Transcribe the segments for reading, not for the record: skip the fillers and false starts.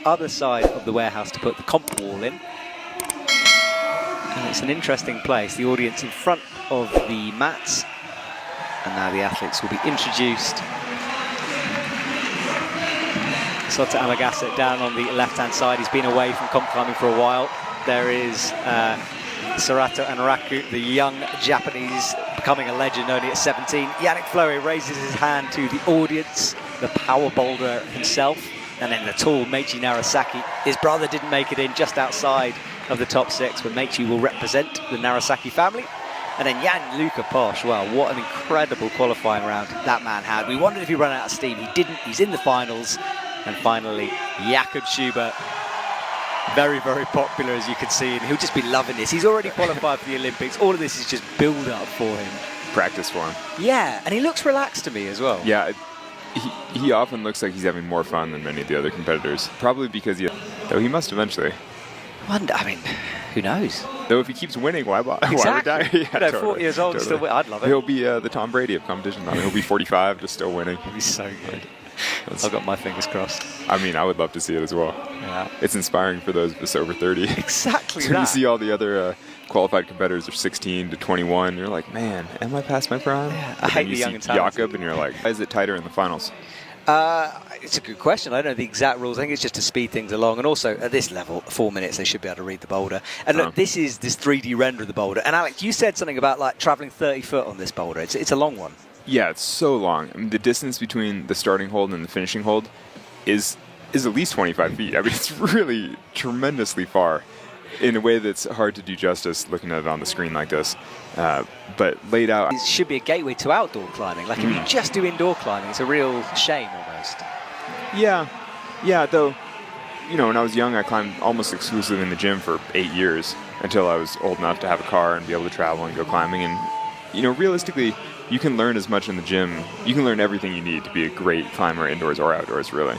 other side of the warehouse to put the comp wall in. And it's an interesting place. The audience in front of the mats. And now the athletes will be introduced. Sota Amagasa down on the left-hand side. He's been away from comp climbing for a while. There is Sorato Anraku, the young Japanese, becoming a legend only at 17. Yannick Fleury raises his hand to the audience, the power boulder himself. And then the tall Meiichi Narasaki. His brother didn't make it in, just outside of the top 6, but Meiichi will represent the Narasaki family. And then Jan-Luca Posch, well, what an incredible qualifying round that man had. We wondered if he ran out of steam. He didn't. He's in the finals. And finally, Jakob Schubert, very, very popular, as you can see, and he'll just be loving this. He's already qualified for the Olympics. All of this is just build-up for him. Practice for him. Yeah, and he looks relaxed to me as well. Yeah, he often looks like he's having more fun than many of the other competitors. Probably because though he must eventually. Wonder, I mean, who knows? Though if he keeps winning, why Exactly. retire? Yeah, you know, 40 years old, still win. I'd love it. He'll be the Tom Brady of competition. I mean, he'll be 45, just still winning. He'll be so good. I've got my fingers crossed. I mean, I would love to see it as well. Yeah. It's inspiring for those of us over 30. Exactly So that. you see all the other qualified competitors are 16 to 21. You're like, man, am I past my prime? Yeah, I hate the young and talented. Jakob, and you're like, why is it tighter in the finals? It's a good question. I don't know the exact rules. I think it's just to speed things along. And also, at this level, 4 minutes, they should be able to read the boulder. And look, this is this 3D render of the boulder. And Alex, you said something about like traveling 30 foot on this boulder. It's a long one. Yeah, it's so long. I mean, the distance between the starting hold and the finishing hold is at least 25 feet. I mean, it's really tremendously far in a way that's hard to do justice looking at it on the screen like this. But laid out. It should be a gateway to outdoor climbing. Like if you just do indoor climbing, it's a real shame almost. Yeah, though, you know, when I was young, I climbed almost exclusively in the gym for 8 years until I was old enough to have a car and be able to travel and go climbing. And, you know, realistically, you can learn as much in the gym. You can learn everything you need to be a great climber indoors or outdoors, really.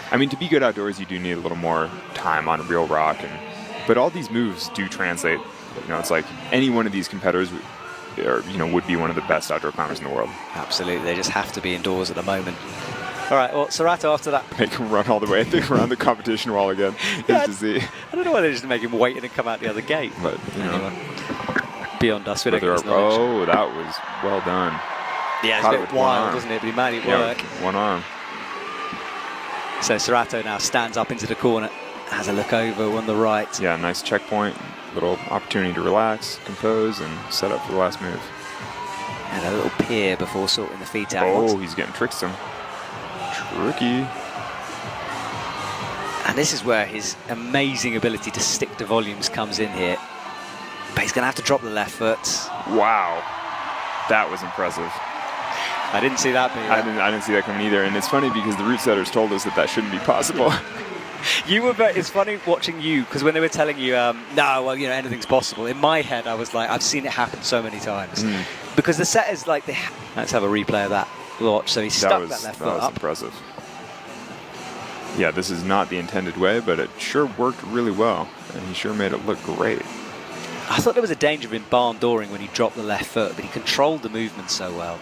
I mean, to be good outdoors, you do need a little more time on real rock. But all these moves do translate. You know, it's like any one of these competitors would be one of the best outdoor climbers in the world. Absolutely. They just have to be indoors at the moment. All right, well, Sorato after that. Make him run all the way around the competition wall again. Yeah, to see. I don't know why they just make him wait and then come out the other gate. But, you know. Beyond us, we don't get oh, that was well done. Yeah, it's a bit wild, wasn't it? But he made it work. One arm. So Sorato now stands up into the corner, has a look over on the right. Yeah, nice checkpoint. Little opportunity to relax, compose, and set up for the last move. And a little pier before sorting the feet out. Oh, he's getting tricksome. Tricky. And this is where his amazing ability to stick to volumes comes in here. But he's going to have to drop the left foot. Wow. That was impressive. I didn't see that being. I didn't see that coming either. And it's funny because the route setters told us that shouldn't be possible. It's funny watching you, because when they were telling you, no, well, you know, anything's possible. In my head, I was like, I've seen it happen so many times. Because the setters, like, let's have a replay of that. Watch. So he stuck that left foot up. That was impressive. Yeah, this is not the intended way, but it sure worked really well. And he sure made it look great. I thought there was a danger of him barn dooring when he dropped the left foot, but he controlled the movement so well.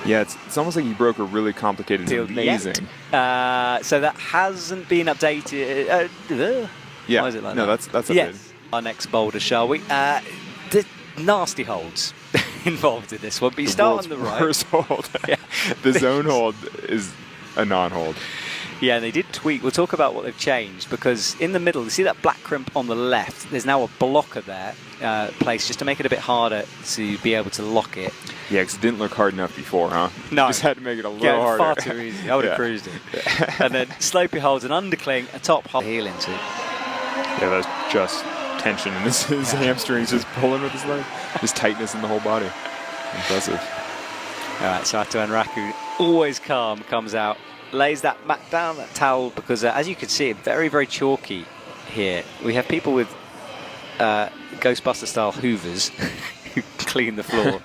Yeah, it's almost like he broke a really complicated, amazing. So that hasn't been updated. Yeah, why is it like that? That's updated. Yes. Our next boulder, shall we? The nasty holds involved in this one, but you start on the right. Worst hold. Yeah. The zone hold is a non-hold. Yeah, they did tweak. We'll talk about what they've changed, because in the middle, you see that black crimp on the left? There's now a blocker there placed just to make it a bit harder to be able to lock it. Yeah, because it didn't look hard enough before, huh? No. Just had to make it a little harder. Far too easy. I would have cruised it. And then slopey holds an undercling, a top hold, heel into. Yeah, that's just tension in his hamstrings, just pulling with his leg. Just tightness in the whole body. Impressive. All right, Sorato Anraku, always calm, comes out, lays that mat down, that towel, because as you can see, very, very chalky here. We have people with Ghostbuster-style hoovers who clean the floor.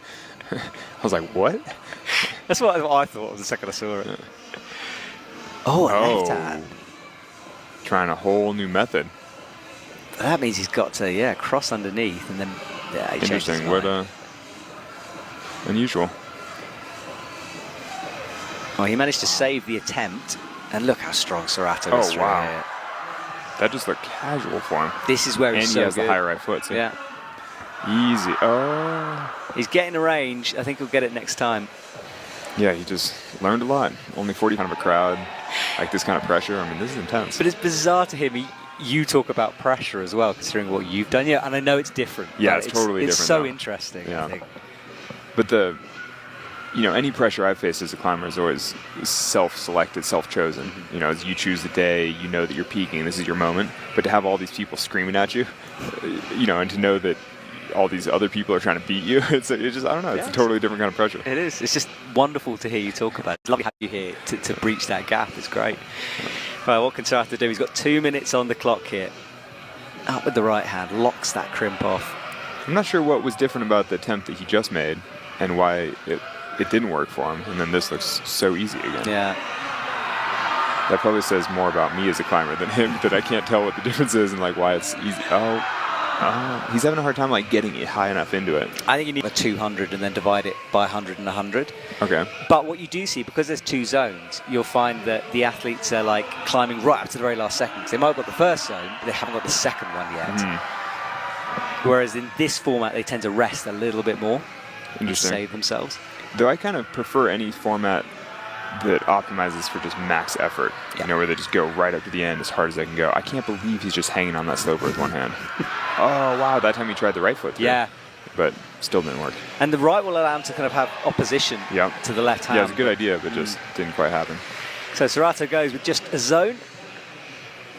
I was like, what? That's what I thought the second I saw it. Oh, left hand. Trying a whole new method. That means he's got to, cross underneath and then, he interesting. What, unusual. Well, he managed to save the attempt, And look how strong Sorato is through wow. here. That just looked casual for him. This is where he's and so he has good. the high right foot. So. Yeah. Easy. Oh. He's getting the range. I think he'll get it next time. Yeah, he just learned a lot. Only 40 kind of a crowd. Like this kind of pressure. I mean, this is intense. But it's bizarre to hear me. You talk about pressure as well, considering what you've done. Yeah, and I know it's different. Yeah, it's totally different. It's so though. interesting, yeah. I think. But any pressure I've faced as a climber is always self-selected, self-chosen. Mm-hmm. As you choose the day, you know that you're peaking, this is your moment. But to have all these people screaming at you, and to know that all these other people are trying to beat you, it's just, I don't know, it's a totally different kind of pressure. It is. It's just wonderful to hear you talk about it. It's lovely to have you here to breach that gap. It's great. Right, what can Sorato do? He's got 2 minutes on the clock here. Up with the right hand, locks that crimp off. I'm not sure what was different about the attempt that he just made and why it didn't work for him, and then this looks so easy again. Yeah. That probably says more about me as a climber than him, that I can't tell what the difference is and why it's easy. He's having a hard time getting it high enough into it. I think you need a 200 and then divide it by 100 and 100. Okay. But what you do see, because there's 2 zones, you'll find that the athletes are climbing right up to the very last second. 'Cause they might have got the first zone, but they haven't got the second one yet. Whereas in this format, they tend to rest a little bit more. Interesting. Save themselves. Though I kind of prefer any format that optimizes for just max effort, where they just go right up to the end as hard as they can go. I can't believe he's just hanging on that slope with one hand. Oh, wow, that time he tried the right foot through. Yeah. But still didn't work. And the right will allow him to kind of have opposition to the left hand. Yeah, it's a good idea, but just didn't quite happen. So Sorato goes with just a zone.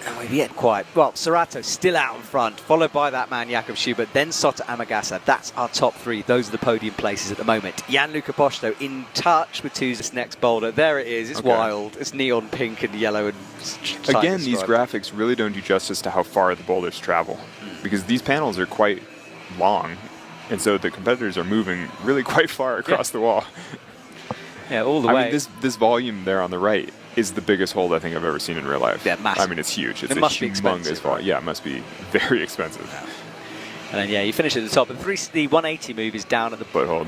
And we've yet quite. Well, Sorato still out in front, followed by that man, Jakub Schubert, then Soto Amagasa. That's our top 3. Those are the podium places at the moment. Gianluca Posto in touch with this next boulder. There it is. It's wild. It's neon pink and yellow. And again, these graphics really don't do justice to how far the boulders travel, because these panels are quite long, and so the competitors are moving really quite far across the wall. Yeah, all the way. I mean, this volume there on the right is the biggest hold I think I've ever seen in real life. Yeah, massive. I mean, it's huge. It's it a must be humongous volume. Yeah, it must be very expensive. Yeah. And then, you finish at the top. And the 180 move is down at the foothold.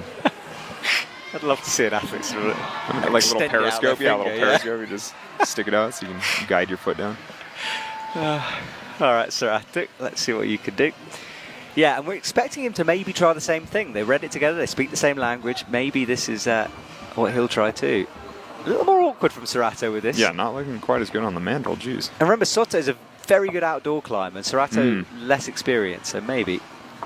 I'd love to see an athlete sort of like a little periscope. Yeah, a little periscope. You just stick it out so you can guide your foot down. All right, Sorato, let's see what you can do. Yeah, and we're expecting him to maybe try the same thing. They read it together. They speak the same language. Maybe this is what he'll try too. A little more awkward from Sorato with this. Yeah, not looking quite as good on the mantle, geez. And remember, Soto is a very good outdoor climber, and Sorato less experienced, so maybe.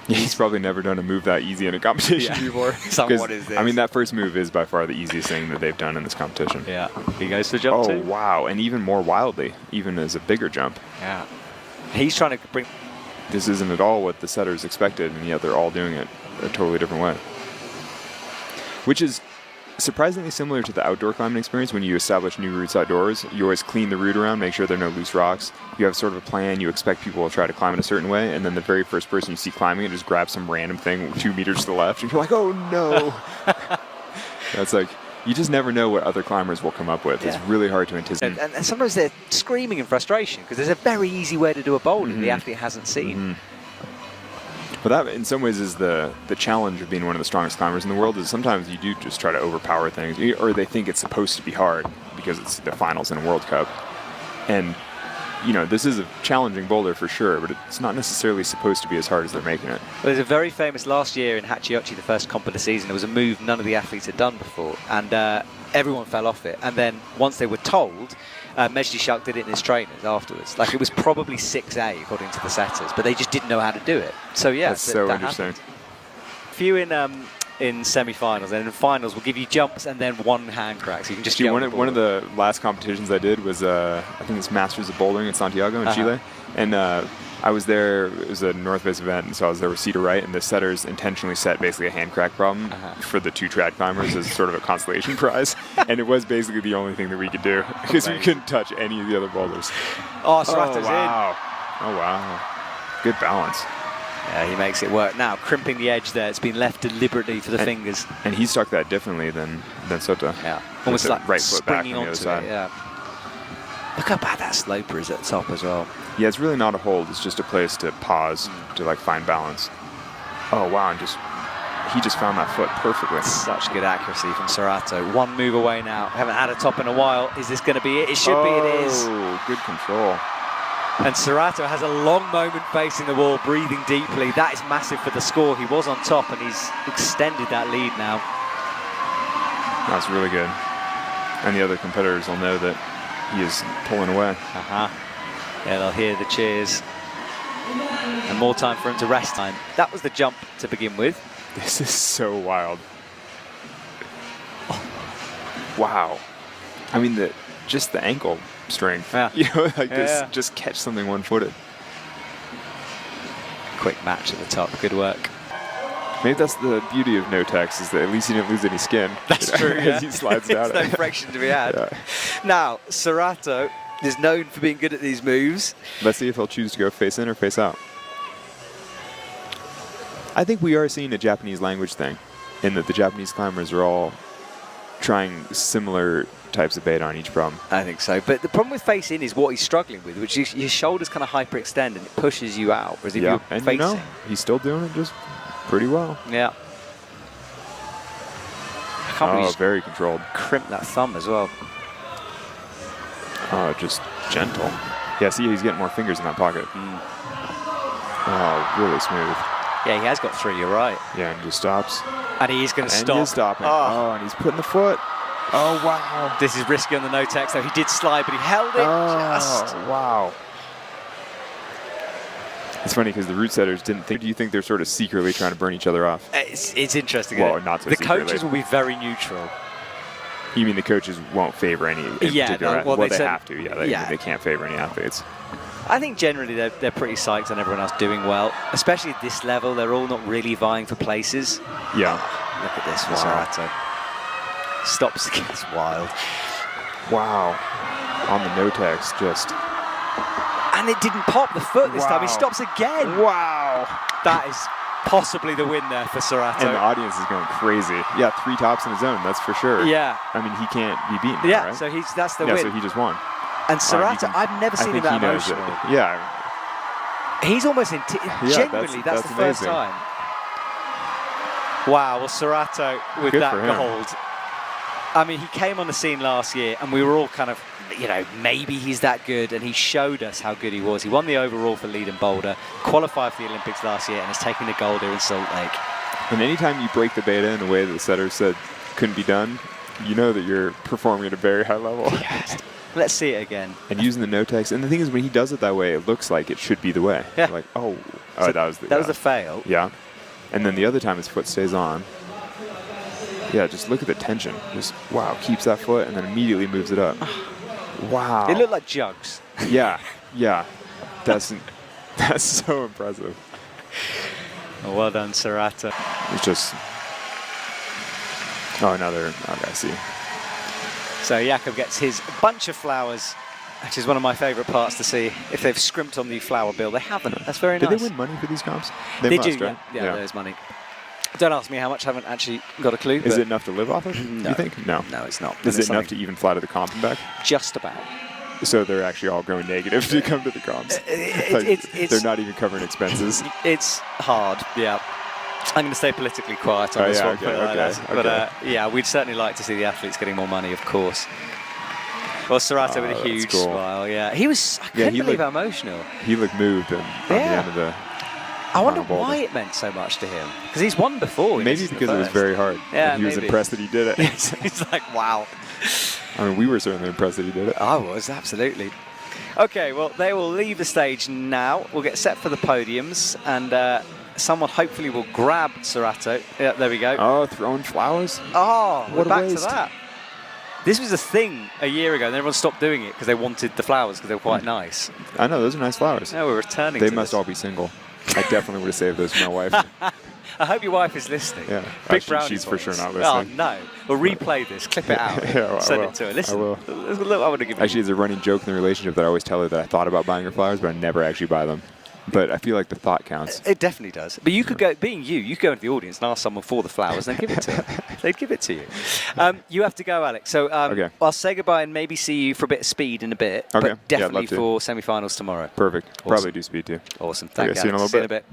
He's probably never done a move that easy in a competition before. What is this? I mean, that first move is by far the easiest thing that they've done in this competition. Yeah. He goes for jump 2. Oh, wow. And even more wildly, even as a bigger jump. Yeah. He's trying to bring... This isn't at all what the setters expected, and yet they're all doing it a totally different way. Which is surprisingly similar to the outdoor climbing experience. When you establish new routes outdoors, you always clean the route around, make sure there are no loose rocks. You have sort of a plan. You expect people to try to climb it a certain way, and then the very first person you see climbing it just grabs some random thing 2 meters to the left, and you're like, oh no. That's you just never know what other climbers will come up with. It's really hard to anticipate. And sometimes they're screaming in frustration because there's a very easy way to do a boulder the athlete hasn't seen. Well, that in some ways is the challenge of being one of the strongest climbers in the world, is sometimes you do just try to overpower things, or they think it's supposed to be hard because it's the finals in a World Cup. And, this is a challenging boulder for sure, but it's not necessarily supposed to be as hard as they're making it. Well, there's a very famous last year in Hachiochi, the first comp of the season. There was a move none of the athletes had done before, and everyone fell off it. And then once they were told, Mejdi Shark did it in his trainers afterwards. It was probably 6A according to the setters, but they just didn't know how to do it. So yeah, that's so interesting. Happened. A few in semi-finals, and in finals we'll give you jumps and then one hand crack, so you can just one of the last competitions I did was I think it's Masters of Bouldering in Santiago in Chile, and I was there. It was a North Face event, and so I was there with Cedar Wright, and the setters intentionally set basically a hand crack problem for the 2 trad climbers as sort of a consolation prize, and it was basically the only thing that we could do because we couldn't touch any of the other boulders. Oh, Sorato's in. Oh wow, good balance. Yeah, he makes it work. Now, crimping the edge there. It's been left deliberately for the fingers. And he stuck that differently than Soto. Yeah, almost like right foot back on the other side. Yeah. Look how bad that sloper is at the top as well. Yeah, it's really not a hold. It's just a place to pause, to find balance. Oh, wow, and just he just found that foot perfectly. Such good accuracy from Sorato. One move away now. Haven't had a top in a while. Is this going to be it? It should be. It is. Oh, good control. And Sorato has a long moment facing the wall, breathing deeply. That is massive for the score. He was on top and he's extended that lead now. That's really good. And the other competitors will know that he is pulling away. Yeah, they'll hear the cheers. And more time for him to rest time. That was the jump to begin with. This is so wild. Wow. I mean, just the ankle strength. Yeah. You know, like just catch something one-footed. Quick match at the top. Good work. Maybe that's the beauty of no-tex, is that at least he didn't lose any skin. That's true, as he slides down. There's no friction to be had. Yeah. Now, Sorato is known for being good at these moves. Let's see if he'll choose to go face in or face out. I think we are seeing a Japanese language thing, in that the Japanese climbers are all trying similar types of bait on each problem. I think so. But the problem with face in is what he's struggling with, which is your shoulders kind of hyperextend and it pushes you out. Whereas if you're and facing, you know, he's still doing it just pretty well. Yeah. I can't believe he's very controlled. Crimped that thumb as well. Oh, just gentle. Yeah, see, he's getting more fingers in that pocket. Oh, really smooth. Yeah, he has got 3, you're right. Yeah, and just stops. And he is going to stop. And he is stopping. Oh, and he's putting the foot. Oh, wow. This is risky on the no-tex, though. He did slide, but he held it just. Wow. It's funny because the route setters didn't think. Do you think they're sort of secretly trying to burn each other off? It's interesting. Well, not so the secretly. coaches will be very neutral. You mean the coaches won't favor any in particular? Well, they have to. Yeah, they can't favor any athletes. I think generally they're pretty psyched on everyone else doing well, especially at this level. They're all not really vying for places. Yeah. Look at this for Sorato. Stops against wild. Wow. On the no-tex, just. And it didn't pop the foot this time. He stops again. Wow. That is possibly the win there for Sorato. And the audience is going crazy. Yeah, 3 tops in his own, that's for sure. Yeah. I mean, he can't be beaten. Yeah, right? so that's the win. Yeah, so he just won. And Sorato, I've never seen him that emotional. Yeah. He's almost genuinely, that's the first time. Wow, well, Sorato with that gold. I mean, he came on the scene last year and we were all kind of, you know, maybe he's that good, and he showed us how good he was. He won the overall for lead and boulder, qualified for the Olympics last year, and is taking the gold here in Salt Lake. And anytime you break the beta in a way that the setter said couldn't be done, you know that you're performing at a very high level. Yes. Let's see it again. And using the no-tex. And the thing is, when he does it that way, it looks like it should be the way. Yeah. Like, so that was the fail. Yeah. And then the other time his foot stays on. Yeah, just look at the tension. Just, wow, keeps that foot and then immediately moves it up. Wow. It looked like jugs. Yeah, yeah. That's so impressive. Well done, Sorato. It's just... Oh, another... Okay, I see. So Jakob gets his bunch of flowers, which is one of my favourite parts to see. If they've scrimped on the flower bill, they haven't. That's very nice. Did they win money for these comps? They must, do, right? yeah, there's money. Don't ask me how much, I haven't actually got a clue. Is it enough to live off of, no, you think? No. No, it's not. Is it enough to even fly to the comp and back? Just about. So they're actually all going negative to come to the comps. They're not even covering expenses. It's hard, yeah. I'm going to stay politically quiet on this one. But yeah, we'd certainly like to see the athletes getting more money, of course. Well, Sorato with a huge smile, yeah. He was, I couldn't believe how emotional. He looked moved on the end of the I wonder why it meant so much to him. Because he's won before. Maybe because it was very hard. Yeah, he was impressed that he did it. He's like, wow. I mean, we were certainly impressed that he did it. I was, absolutely. Okay, well, they will leave the stage now. We'll get set for the podiums, and someone hopefully will grab Sorato. Yeah, there we go. Oh, throwing flowers? Oh, what we're back waste. to that. This was a thing a year ago, and everyone stopped doing it because they wanted the flowers because they were quite nice. I know, those are nice flowers. No, we're returning They to must this. all be single. I definitely would have saved those for my wife. I hope your wife is listening. Yeah, Big she's for sure not Oh, listening. no. We'll replay this, clip it out, Yeah, send it to her. Listen, I will. Look, I would have given Actually, there's a running joke in the relationship that I always tell her that I thought about buying her flowers, but I never actually buy them. But I feel like the thought counts. It definitely does. But you could go, being you could go into the audience and ask someone for the flowers and then give it to her. They'd give it to you. You have to go, Alex. So I'll say goodbye and maybe see you for a bit of speed in a bit. Okay. But definitely for semi-finals tomorrow. Perfect. Awesome. Probably do speed too. Awesome. Thank you. See you in a little bit.